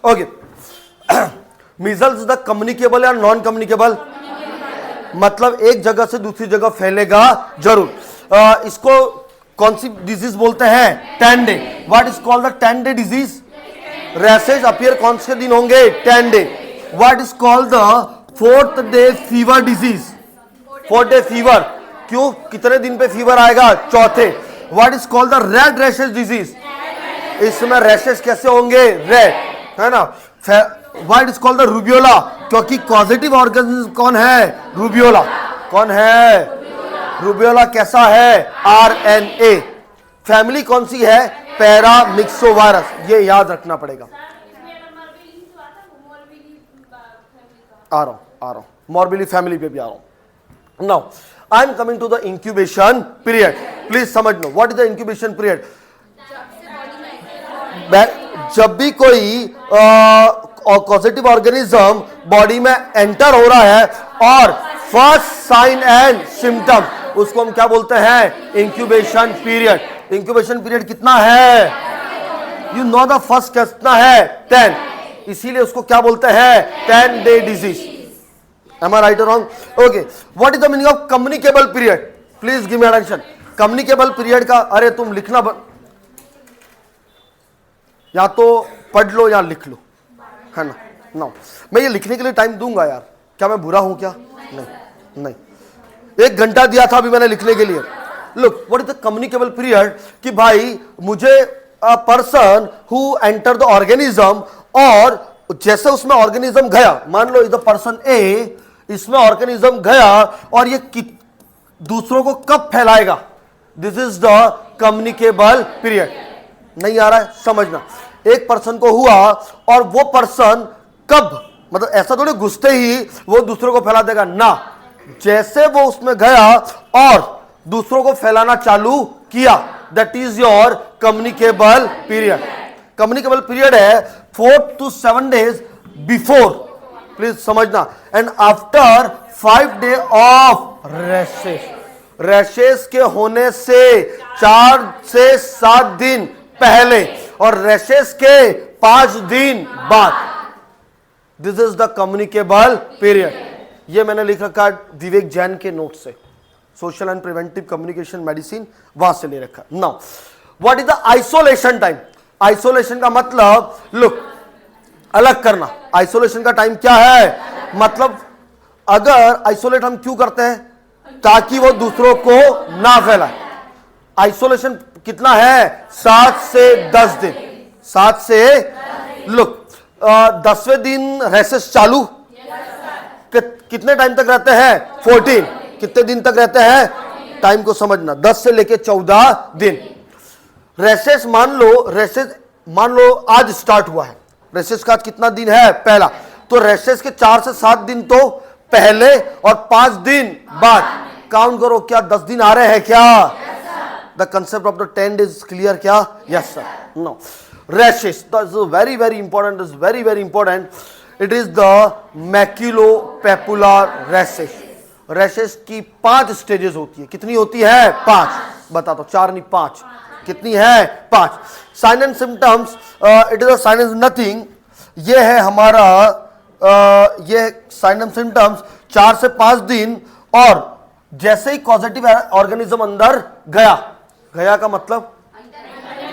Okay, measles the communicable या non communicable? मतलब एक जगह से दूसरी जगह फैलेगा जरूर। इसको कौन सी डिजीज बोलते हैं? 10 day. What is called the 10 day disease? Rashes appear कौन से दिन होंगे? 10 day. What is called the 4th day fever disease? 4th day fever. क्यों? कितने दिन पे फीवर आएगा? चौथे। What is called the red rashes disease? इसमें रैशेज कैसे होंगे? रेड, है ना। What is called the rubeola? क्योंकि पॉजिटिव ऑर्गेनिज्म कौन है? रूबियोला। कौन है? रूबियोला कैसा है? RNA। फैमिली कौन सी है? पैरामिक्सोवायरस। ये याद रखना पड़ेगा। आ रहा हूं मॉर्बिली फैमिली पे भी आ रहा हूं। Now I am coming to the incubation period. Please समझ लो what is the incubation period. जब भी कोई पॉजिटिव ऑर्गेनिज्म बॉडी में एंटर हो रहा है और फर्स्ट साइन एंड सिम्टम, उसको हम क्या बोलते हैं? Incubation period. इंक्यूबेशन पीरियड कितना है? यू नो द फर्स्ट कितना है? 10। इसीलिए उसको क्या बोलते हैं? 10 day disease. Am I right or wrong? Okay. What is the meaning of communicable period? Please give me attention. Communicable period का, अरे तुम लिखना या तो पढ़ लो या लिख लो, है ना। नो, मैं ये लिखने के लिए टाइम दूंगा यार। क्या मैं बुरा हूं क्या? नहीं, 1 घंटा दिया था अभी मैंने लिखने के लिए। Look, what is the communicable period? कि भाई मुझे person who enter the organism, और जैसे उसमें ऑर्गेनिज्म गया, मान लो इज द पर्सन ए, इसमें ऑर्गेनिज्म गया और ये दूसरों को कब फैलाएगा? This is the communicable period. नहीं आ रहा है? समझना। एक पर्सन को हुआ और वो पर्सन कब, मतलब ऐसा थोड़ी घुसते ही वो दूसरों को फैला देगा ना। जैसे वो उसमें गया और दूसरों को फैलाना चालू किया, that is your communicable period. Communicable period है 4 to 7 days बिफोर, प्लीज समझना, and after 5 day of rashes. Rashes के होने से 4 से 7 दिन पहले और रैशेस के 5 दिन बाद। This is the communicable period. ये मैंने लिख रखा विवेक जैन के नोट से, social and preventive communication medicine, वहां से ले रखा। Now what is the isolation time? Isolation का मतलब, लुक, अलग करना। आइसोलेशन का टाइम क्या है? मतलब अगर आइसोलेट हम क्यों करते हैं? ताकि वो दूसरों को ना फैलाए। आइसोलेशन कितना है? 7 से 10 दिन। 7 से, लुक, 10वें दिन रैशेस चालू, कितने टाइम तक रहते हैं? 14। कितने दिन तक रहते हैं? टाइम को समझना, 10 से लेके 14 दिन। रैशेस मान लो आज स्टार्ट हुआ है। रैशेस का कितना दिन है? पहला। तो रैशेस के 4 से 7 दिन तो पहले और 5 दिन बाद। काउंट करो, क्या 10 दिन आ रहे हैं क्या? The concept of the 10 days clear क्या? Yes sir. No, rashes very very important, is very very important. It is the maculopapular rashes. Rashes की 5 स्टेजेस होती है। कितनी होती है? 5। बता दो, 4 नहीं 5। कितनी है? 5। Sign and symptoms, it is a sign is nothing. ये है हमारा ये साइन एंड सिम्टम्स 4 से 5 दिन, और जैसे ही पॉजिटिव ऑर्गेनिज्म अंदर गया का मतलब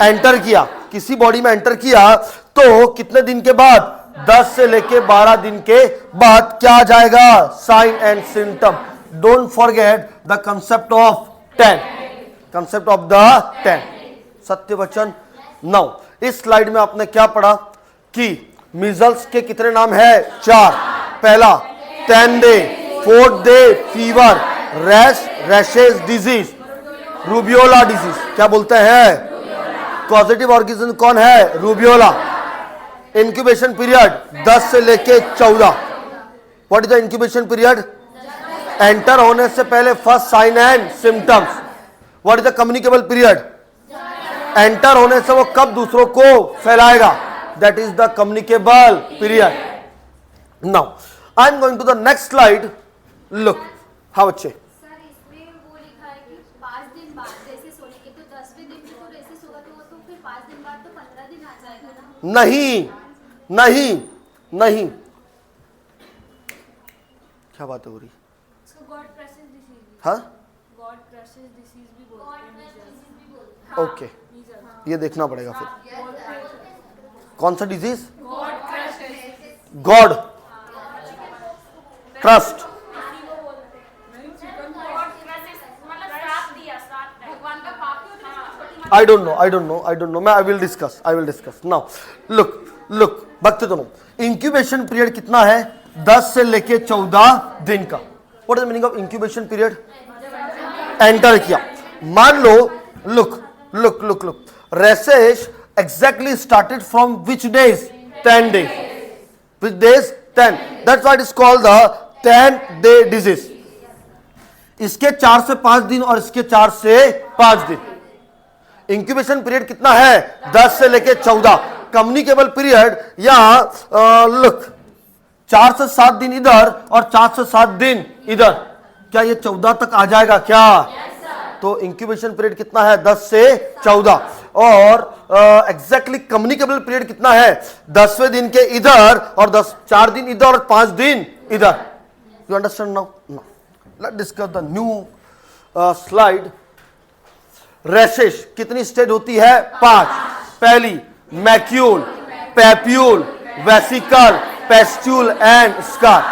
एंटर किया, किसी बॉडी में एंटर किया, तो कितने दिन के बाद? 10 से लेके 12 दिन के बाद क्या आ जाएगा? Sign and symptom. Don't forget the concept of 10, concept of the 10, सत्य वचन। नाउ इस स्लाइड में आपने क्या पढ़ा कि मीजल्स के कितने नाम है? 4। पहला 10 day, 4th day fever, rashes disease, rubeola disease. क्या बोलते हैं? पॉजिटिव ऑर्गेनिज्म कौन है? रूबियोला। इंक्यूबेशन पीरियड 10 से लेके 14। What is the incubation period? Enter होने से पहले first sign and symptoms. What is the communicable period? Enter होने से वो कब दूसरों को फैलाएगा? That is the communicable period. Now I am going to the next slide. Look, हाँ बच्चे, नहीं, नहीं नहीं, क्या बात हो रही? हाँ ओके, ये देखना पड़ेगा फिर कौन सा disease. God trust, I don't know. मैं I will discuss now. Look, भक्त दोनों, इंक्यूबेशन पीरियड कितना है? 10 से लेके 14 दिन का। What is the meaning of incubation period? Enter किया, मान लो, look, रेसेश exactly started from which days? 10 days. Which days? 10. That's why it is called the 10-day disease. इसके 4 से 5 दिन और इसके 4 से 5 दिन। इंक्यूबेशन पीरियड कितना है? 10 से लेके 14। कम्युनिकेबल पीरियड यहां लुक 4 से 7 दिन इधर और 4 से 7 दिन इधर, क्या ये 14 तक आ जाएगा क्या? तो इंक्यूबेशन पीरियड कितना है? 10 से 14। और एग्जैक्टली कम्युनिकेबल पीरियड कितना है? 10वें दिन के इधर और 4 दिन इधर और 5 दिन इधर। You understand now? Let's discuss the new slide. Rashes कितनी स्टेज होती है? 5। पहली macule, papule, vesicle, pustule and scar.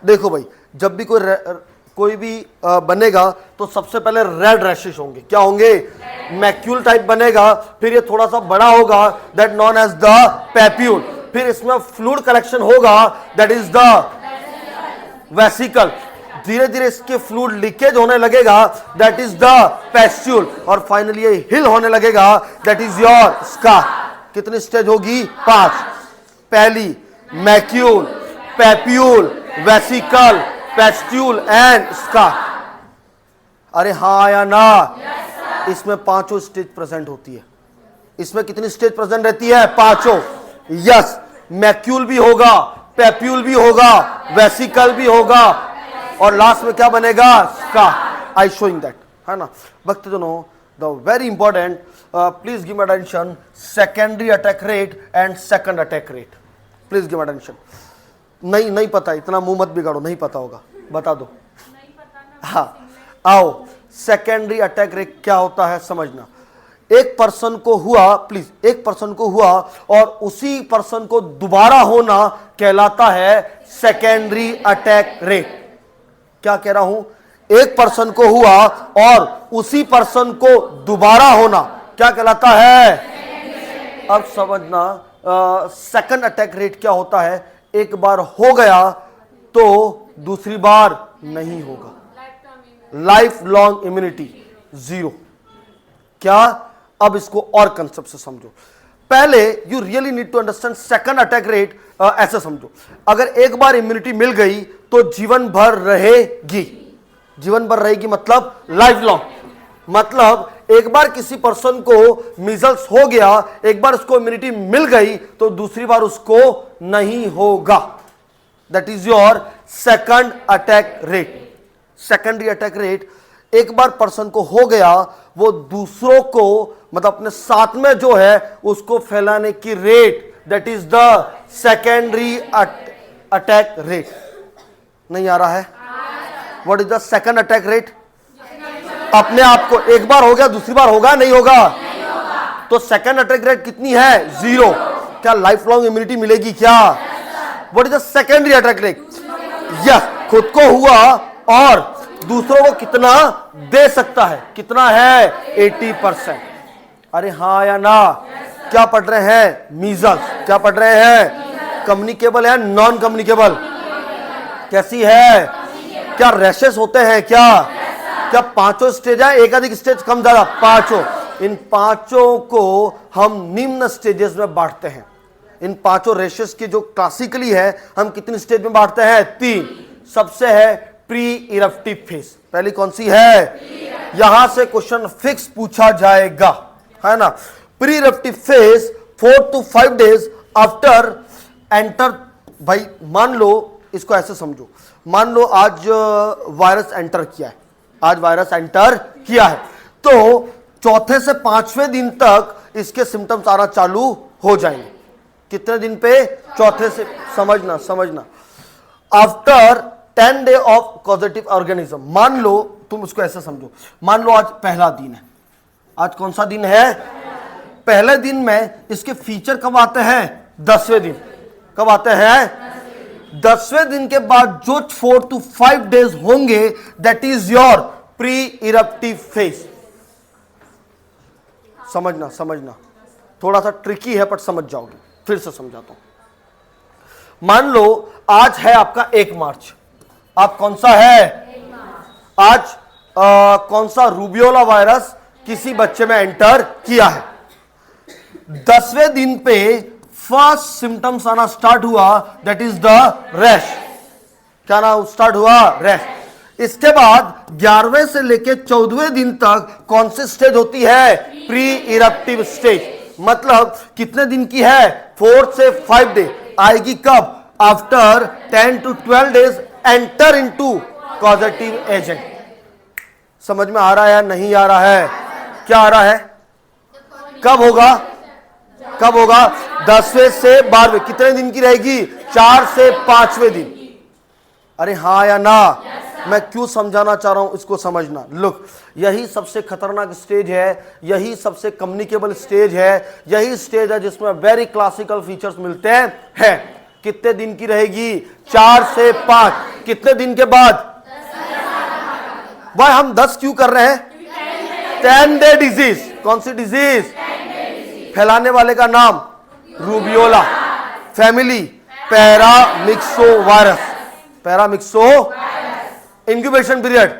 देखो भाई, जब भी कोई भी बनेगा तो सबसे पहले रेड रैशेस होंगे। क्या होंगे? मैक्यूल टाइप बनेगा, फिर ये थोड़ा सा बड़ा होगा, that known as the papule. फिर इसमें फ्लूइड कलेक्शन होगा, दैट इज द वेसिकल। धीरे धीरे इसके फ्लूइड लीकेज होने लगेगा, दैट इज द पेस्ट्यूल। और फाइनली ये हिल होने लगेगा, दैट इज योर स्कार। कितनी स्टेज होगी? 5। पहली macule, papule, vesicle, pustule and scar. अरे हाँ या ना? इसमें 5 स्टेज प्रेजेंट होती है। इसमें कितनी स्टेज प्रेजेंट रहती है? 5। यस, मैक्यूल भी होगा, पैप्यूल भी होगा, वेसिकल भी होगा और लास्ट में क्या बनेगा? स्कार। आई शोइंग दैट, है ना भक्त दोनों। The very important, please give attention, secondary attack rate and second attack rate. Please give attention. नहीं पता, इतना मुंह मत बिगाड़ो, नहीं पता होगा, बता दो। हाँ आओ, सेकेंडरी अटैक रेट क्या होता है समझना। एक पर्सन को हुआ, प्लीज, एक पर्सन को हुआ और उसी पर्सन को दोबारा होना कहलाता है सेकेंडरी अटैक रेट। क्या कह रहा हूं? एक पर्सन को हुआ और उसी पर्सन को दोबारा होना क्या कहलाता है? अब समझना, सेकंड अटैक रेट क्या होता है? एक बार हो गया तो दूसरी बार नहीं होगा। Life long immunity 0। क्या? अब इसको और कंसेप्ट से समझो। पहले you really need to understand second attack rate. ऐसे समझो, अगर एक बार इम्यूनिटी मिल गई तो जीवन भर रहेगी। जीवन भर रहेगी मतलब लाइफ लॉन्ग। मतलब एक बार किसी पर्सन को मीजल्स हो गया, एक बार उसको इम्यूनिटी मिल गई तो दूसरी बार उसको नहीं होगा। That is your second attack rate. Secondary attack rate, एक बार पर्सन को हो गया, वो दूसरों को मतलब अपने साथ में जो है उसको फैलाने की rate, that is the secondary attack rate. नहीं आ रहा है? What is the second attack rate? अपने आप को एक बार हो गया, दूसरी बार होगा नहीं होगा? तो सेकंड अटैक रेट कितनी है? 0। क्या लाइफ लॉन्ग इम्यूनिटी मिलेगी क्या? What is the secondary attack rate? Yes, खुद को हुआ और दूसरों को कितना दे सकता है? कितना है? 80%। अरे हाँ या ना? क्या पढ़ रहे हैं? मीजल्स। क्या पढ़ रहे हैं? कम्युनिकेबल है, नॉन कम्युनिकेबल? कैसी है? क्या रैशेस होते हैं क्या? क्या 5 स्टेज है? एक अधिक स्टेज, कम ज्यादा? 5। इन 5 को हम निम्न स्टेजेस में बांटते हैं। इन 5 रैशेस की जो क्लासिकली है हम कितनी स्टेज में बांटते हैं? 3। सबसे है प्री इरप्टिव फेज। पहली कौन सी है? यहां से क्वेश्चन फिक्स पूछा जाएगा, है ना। Pre eruptive phase 4 to 5 days after enter. भाई मान लो, इसको ऐसे समझो, मान लो आज वायरस एंटर किया है, आज वायरस एंटर किया है तो चौथे से 5वें दिन तक इसके सिम्टम्स आना चालू हो जाएंगे। कितने दिन पे? चौथे से। समझना after 10 day of causative organism. मान लो, तुम उसको ऐसे समझो, मान लो आज पहला दिन है। आज कौन सा दिन है? पहले दिन में इसके फीचर कब आते हैं? 10वें दिन। कब आते हैं? 10वें दिन के बाद जो 4 to 5 डेज होंगे, that is your pre eruptive phase. समझना थोड़ा सा ट्रिकी है, पर समझ जाओगे। फिर से समझाता हूं। मान लो आज है आपका 1 मार्च। आप कौन सा है? आज कौन सा रूबियोला वायरस किसी बच्चे में एंटर किया है। 10वें दिन पे फर्स्ट सिम्टम्स आना स्टार्ट हुआ, दैट इज द रैश। क्या ना स्टार्ट हुआ? रैश। इसके बाद 11वें से लेके 14वें दिन तक कौन सी स्टेज होती है? Pre eruptive stage. मतलब कितने दिन की है? 4 से 5 डे। आएगी कब? After 10 to 12 days enter into causative agent. समझ में आ रहा है या नहीं आ रहा है? क्या आ रहा है? कब होगा? 10वें से 12वें। कितने दिन की रहेगी? 4 से 5वें दिन। अरे हाँ या ना? मैं क्यों समझाना चाह रहा हूं, इसको समझना। लुक, यही सबसे खतरनाक स्टेज है, यही सबसे कम्युनिकेबल स्टेज है, यही स्टेज है जिसमें वेरी क्लासिकल फीचर्स मिलते हैं। कितने दिन की रहेगी? 4 से 5। कितने दिन के बाद? भाई हम 10 क्यों कर रहे हैं? 10 डे डिजीज। कौन सी डिजीज? फैलाने वाले का नाम rubeola, family paramyxovirus. Incubation period?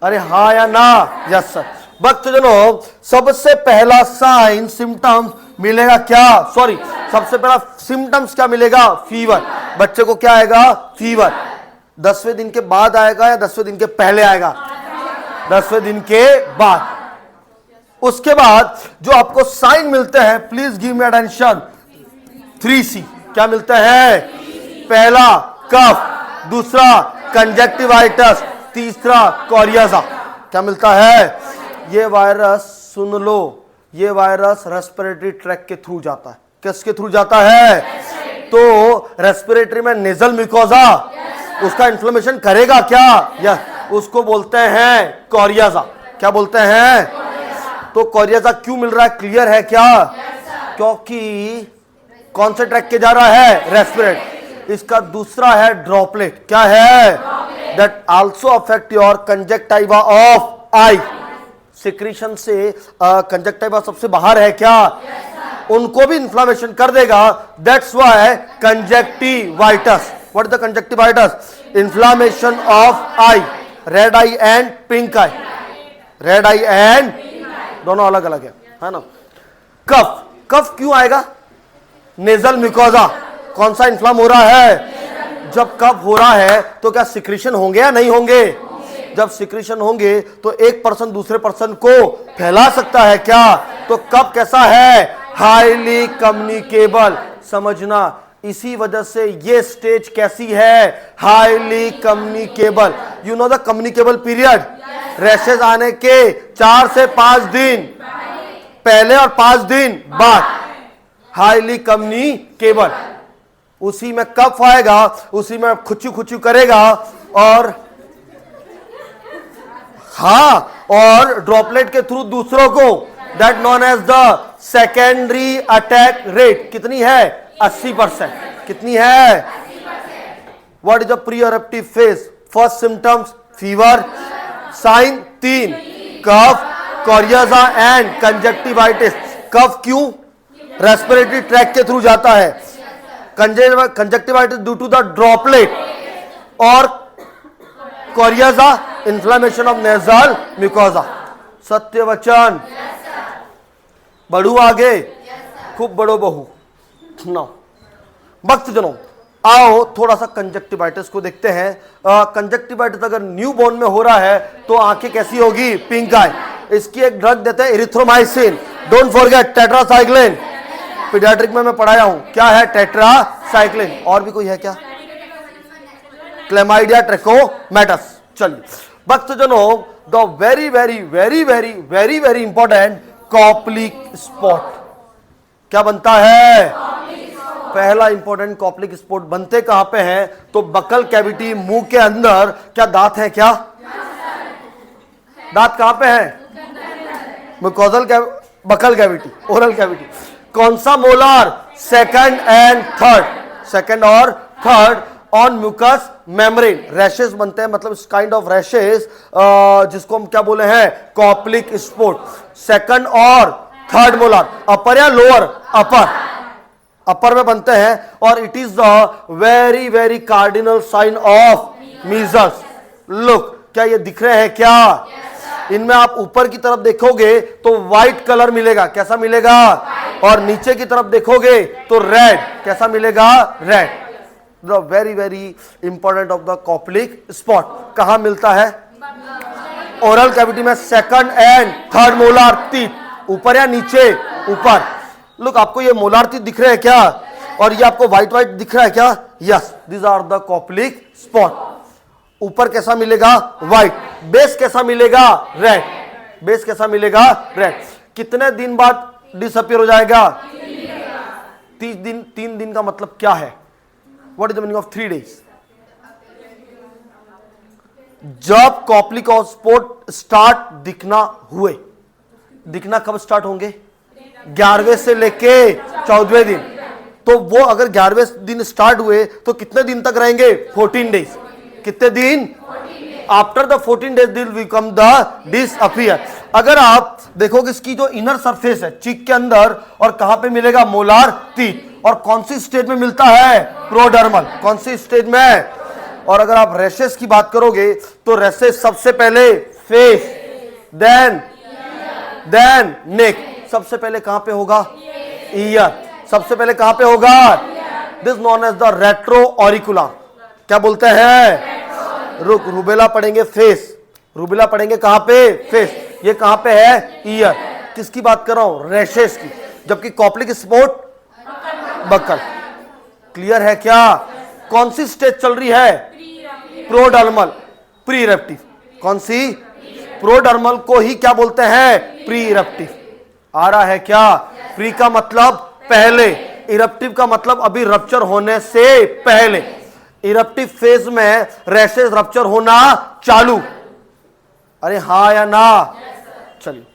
अरे हाँ या ना? Yes sir. भक्तजनों, सबसे पहला साइन सिम्टम्स मिलेगा क्या? सबसे पहला सिम्टम्स क्या मिलेगा? फीवर। बच्चे को क्या आएगा? फीवर। 10वें दिन के बाद आएगा या 10वें दिन के पहले आएगा? 10वें दिन के बाद। उसके बाद जो आपको साइन मिलते हैं, please give me attention. 3C क्या मिलते हैं? पहला कफ, दूसरा कंजक्टिवाइटिस, तीसरा कोरियाजा। क्या मिलता है? ये वायरस, सुन लो, ये वायरस रेस्पिरेटरी ट्रैक के थ्रू जाता है। किसके थ्रू जाता है? तो रेस्पिरेटरी में नेजल म्यूकोजा, उसका इन्फ्लेमेशन करेगा क्या? या उसको बोलते हैं कोरियाजा। क्या बोलते हैं? तो कोरियाजा क्यों मिल रहा है? क्लियर है क्या? क्योंकि कौन से ट्रैक के जा रहा है? रेस्पिरेट। इसका दूसरा है ड्रॉपलेट। क्या है? That also affect your conjunctiva of I. Secretion से कंजक्टिवा सबसे बाहर है क्या? उनको भी इन्फ्लेमेशन कर देगा। That's why conjunctivitis. What is the conjunctivitis? Inflammation of I, red I and pink I. Red I and दोनों अलग अलग है ना। कफ क्यों आएगा? Nasal mucosa. कौन सा इन्फ्लाम हो रहा है? जब कफ हो रहा है तो क्या सिक्रीशन होंगे या नहीं होंगे? जब सिक्रीशन होंगे तो एक पर्सन दूसरे पर्सन को फैला सकता है क्या? तो कफ कैसा है? Highly communicable. समझना, इसी वजह से ये स्टेज कैसी है? Highly communicable. You know the communicable period? Rashes आने के 4 से 5 दिन पहले और 5 दिन बाद। Highly communicable. उसी में कफ आएगा, उसी में खुचू करेगा, और और ड्रॉपलेट के थ्रू दूसरों को, that known as the secondary attack rate. कितनी है? 80%। कितनी है? What is the pre eruptive phase? First symptoms fever, sign 3 cough, coryza and conjunctivitis. Cough क्यों? रेस्पिरेटरी ट्रैक के थ्रू जाता है। Conjunctivitis due to the droplet, और coryza inflammation of nasal mucosa. सत्य वचन? बढ़ू आगे? खूब बड़ो बहू। नौ भक्तजनों, आओ थोड़ा सा कंजक्टिवाइटिस को देखते हैं। कंजक्टिवाइटिस अगर न्यू बॉर्न में हो रहा है तो आंखें कैसी होगी? पिंक आई। इसकी एक ड्रग देते हैं erythromycin. Don't forget tetracycline. Paediatric में मैं पढ़ाया हूं। क्या है? टेट्रासाइक्लिन। और भी कोई है क्या? Chlamydia trachomatis. चलिए भक्तजनों, the very very very very very very important Koplik spot. क्या बनता है? पहला इंपॉर्टेंट कॉप्लिक स्पोर्ट बनते कहां पे हैं? तो बकल कैविटी, मुंह के अंदर। क्या दांत है? क्या दांत कहां पे है? Mucosal buccal cavity, oral cavity. कौन सा molar? Second and third, second और third on mucous membrane. Rashes बनते हैं, मतलब इस काइंड ऑफ रैशेस जिसको हम क्या बोले हैं? Koplik spot. सेकंड और थर्ड मोलार, अपर या लोअर? अपर, अपर में बनते हैं और it is the very very cardinal sign of measles. Look, क्या ये दिख रहे हैं? क्या इनमें आप ऊपर की तरफ देखोगे तो व्हाइट कलर मिलेगा, कैसा मिलेगा? और नीचे की तरफ देखोगे तो रेड, कैसा मिलेगा? Red. The very very important of the Koplik spot कहां मिलता है? ओरल कैविटी में second and third molar teeth, ऊपर या नीचे? ऊपर। लुक, आपको ये मोलार टीथ दिख रहे हैं क्या? और ये आपको व्हाइट व्हाइट दिख रहा है क्या? Yes, these are the Koplik spot. ऊपर कैसा मिलेगा? व्हाइट। बेस कैसा मिलेगा? रेड। बेस कैसा मिलेगा? रेड। कितने दिन बाद डिसअपियर हो जाएगा? 30 दिन। 3 दिन का मतलब क्या है? What is the meaning of 3 days? जब कॉप्लिक स्पॉट स्टार्ट दिखना हुए, दिखना कब स्टार्ट होंगे? 11वें से लेके 14वें दिन। तो वो अगर 11वें दिन स्टार्ट हुए तो कितने दिन तक रहेंगे? 14 days। कितने दिन? आफ्टर द 14 days दिल बिकम द डिसअपियर। अगर आप देखोगे इसकी जो इनर सरफेस है चीक के अंदर, और कहां पे मिलेगा? Molar teeth. और कौन सी स्टेज में मिलता है? प्रोडर्मल। कौन सी स्टेज में? और अगर आप रैशेस की बात करोगे तो रैशेस सबसे पहले फेस, देन नेक। सबसे पहले कहां पे होगा? ईयर। सबसे पहले कहां पे होगा? This known as the retro auricular. क्या बोलते हैं? रूबेला पढ़ेंगे फेस, रूबेला पढ़ेंगे कहां पे? फेस। ये कहां पे है? ईयर। किसकी बात कर रहा हूं? रैशेस की। जबकि कॉप्लिक स्पॉट बकल। क्लियर है क्या? कौन सी स्टेज चल रही है? प्रोडर्मल, प्री इरप्टिव। कौन सी? प्रोडर्मल को ही क्या बोलते हैं? Pre eruptive. आ रहा है क्या? प्री का मतलब पहले, इरप्टिव का मतलब अभी रप्चर होने से पहले। इरप्टिव फेज में रैशेस रप्चर होना चालू। अरे हाँ या ना? चलिए,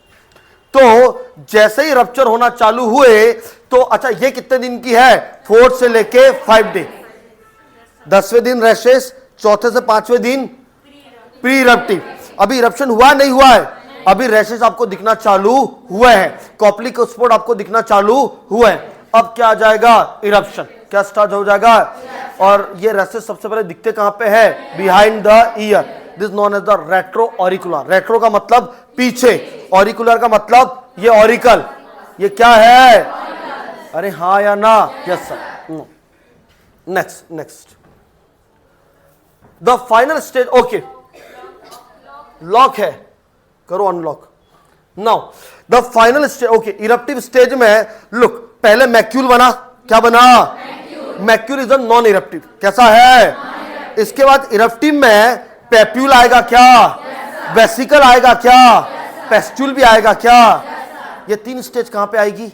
तो जैसे ही रप्चर होना चालू हुए तो अच्छा, ये कितने दिन की है? 4 से लेके 5 डे। 10वें दिन रैशेस, चौथे से 5वें दिन प्री इरप्टिव। अभी इरप्शन हुआ नहीं हुआ है? अभी रैशेस आपको दिखना चालू हुए हैं, कॉप्लिक स्पॉट आपको दिखना चालू हुए हैं। अब क्या आ जाएगा? इरप्शन। क्या स्टार्ट हो जाएगा? और ये रैशेस सबसे पहले दिखते कहां पे है? Behind the ear. This known as the retro auricular. Retro का मतलब पीछे, ऑरिकुलर का मतलब ये ऑरिकल। ये क्या है? अरे हाँ या ना? Yes sir. Next the final stage. Okay, lock है, करो unlock. Now the final stage. Okay, eruptive stage में लुक, पहले मैक्यूल बना। क्या बना? Macule is a non eruptive. कैसा है? इसके बाद इरप्टिव में पेप्यूल आएगा क्या? वेसिकल आएगा क्या? पेस्ट्यूल भी आएगा क्या? ये 3 स्टेज कहां पे आएगी?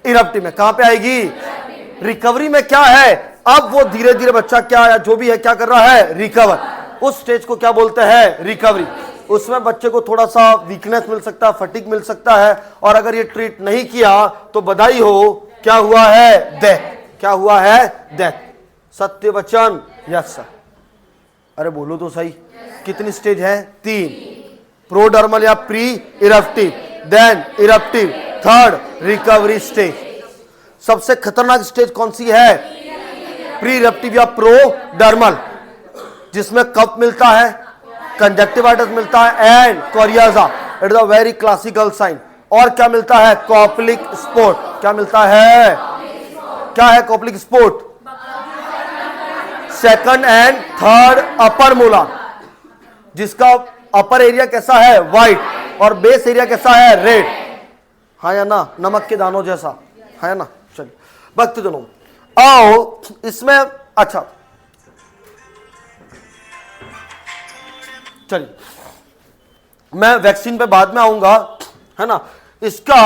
इरप्टिव में। कहां पे आएगी? रिकवरी में क्या है? अब वो धीरे धीरे बच्चा क्या या जो भी है क्या कर रहा है? रिकवर। उस स्टेज को क्या बोलते हैं? रिकवरी। उसमें बच्चे को थोड़ा सा वीकनेस मिल सकता है, फटीग मिल सकता है, और अगर ये ट्रीट नहीं किया तो बधाई हो, क्या हुआ है? डेथ। क्या हुआ है? डेथ। सत्य वचन? Yes sir. अरे बोलो तो सही। कितनी स्टेज है? 3। प्रोडर्मल या pre eruptive, then eruptive, third recovery stage. सबसे खतरनाक स्टेज कौन सी है? प्री इरप्टिव या प्रोडर्मल, जिसमें कफ मिलता है, कंजक्टिवाइटिस मिलता है and coryza. It is a very classical sign. और क्या मिलता है? Koplik spot. क्या मिलता है? क्या है Koplik spot? Second and third upper molar, जिसका अपर एरिया कैसा है? व्हाइट, और बेस एरिया कैसा है? रेड। हाँ या ना? नमक के दानों जैसा है या ना? चलिए भक्त जनों, आओ इसमें। अच्छा चलिए, मैं वैक्सीन पे बाद में आऊंगा, है ना। इसका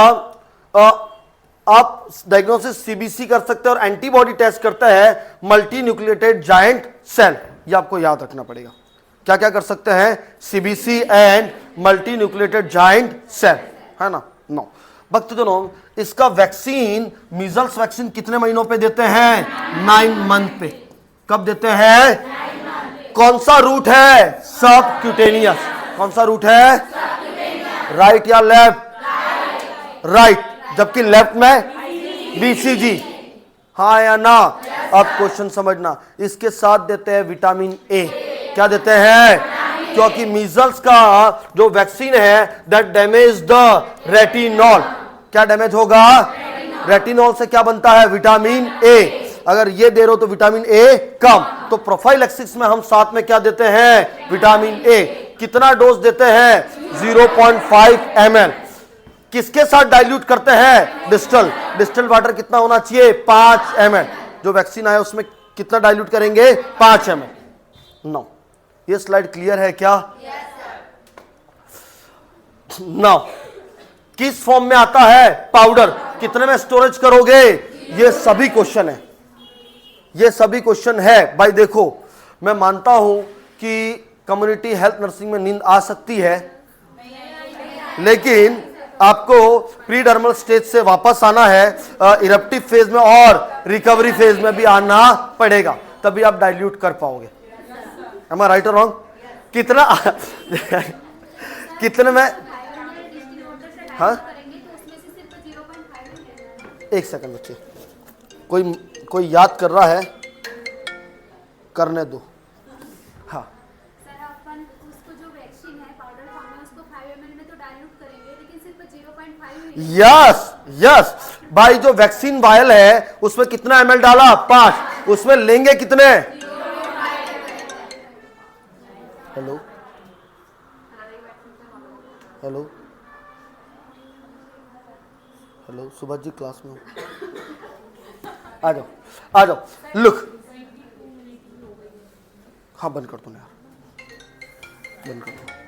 आप डायग्नोसिस सीबीसी कर सकते हैं और एंटीबॉडी टेस्ट करता है मल्टी न्यूक्लिएटेड जायंट सेल। ये आपको याद रखना पड़ेगा। क्या क्या कर सकते हैं? CBC and multi nucleated giant cell, है ना। नो भक्तजनों, इसका वैक्सीन, मीजल्स वैक्सीन कितने महीनों पे देते हैं? 9 मंथ पे। कब देते हैं? कौन सा रूट है? सबक्यूटेनियस। कौन सा रूट है? राइट या लेफ्ट? राइट। जबकि लेफ्ट में बीसीजी। हाँ या ना? अब क्वेश्चन समझना। इसके साथ देते हैं विटामिन ए। क्या देते हैं? क्योंकि मीजल्स का जो वैक्सीन है दैट डैमेज द रेटिनॉल। क्या डैमेज होगा? रेटिनॉल से क्या बनता है? Vitamin A. अगर ये दे रहे हो तो विटामिन ए कम, तो प्रोफाइलैक्सिस में हम साथ में क्या देते हैं? Vitamin A. कितना डोज देते हैं? 0.5 ml। किसके साथ डाइल्यूट करते हैं? डिस्टल। डिस्टल वाटर कितना होना चाहिए? 5 ml। जो वैक्सीन आया उसमें कितना डाइल्यूट करेंगे? 5 ml। नो, ये स्लाइड क्लियर है क्या? नो, किस फॉर्म में आता है? पाउडर। कितने में स्टोरेज करोगे? ये सभी क्वेश्चन है। ये सभी क्वेश्चन है भाई। देखो, मैं मानता हूं कि कम्युनिटी हेल्थ नर्सिंग में नींद आ सकती है, लेकिन आपको प्रीडर्मल स्टेज से वापस आना है, इरप्टिव फेज में और रिकवरी फेज में भी आना पड़ेगा, तभी आप डाइल्यूट कर पाओगे। Am I right or wrong? कितना कितने में? हाँ, एक सेकंड बच्चे, कोई याद कर रहा है, करने दो। हाँ सर, अपन उसको जो वैक्सीन है पाउडर फॉर्म में उसको 5 ml में तो डाइल्यूट करेंगे, लेकिन सिर्फ 0.5। यस यस भाई, जो वैक्सीन वायल है उसमें कितना ml डाला? 5। उसमें लेंगे कितने? Hello hello hello, Subhash ji class में हो? आ जाओ आ जाओ। लुक, हाँ बंद कर दो ना यार, बंद कर दो।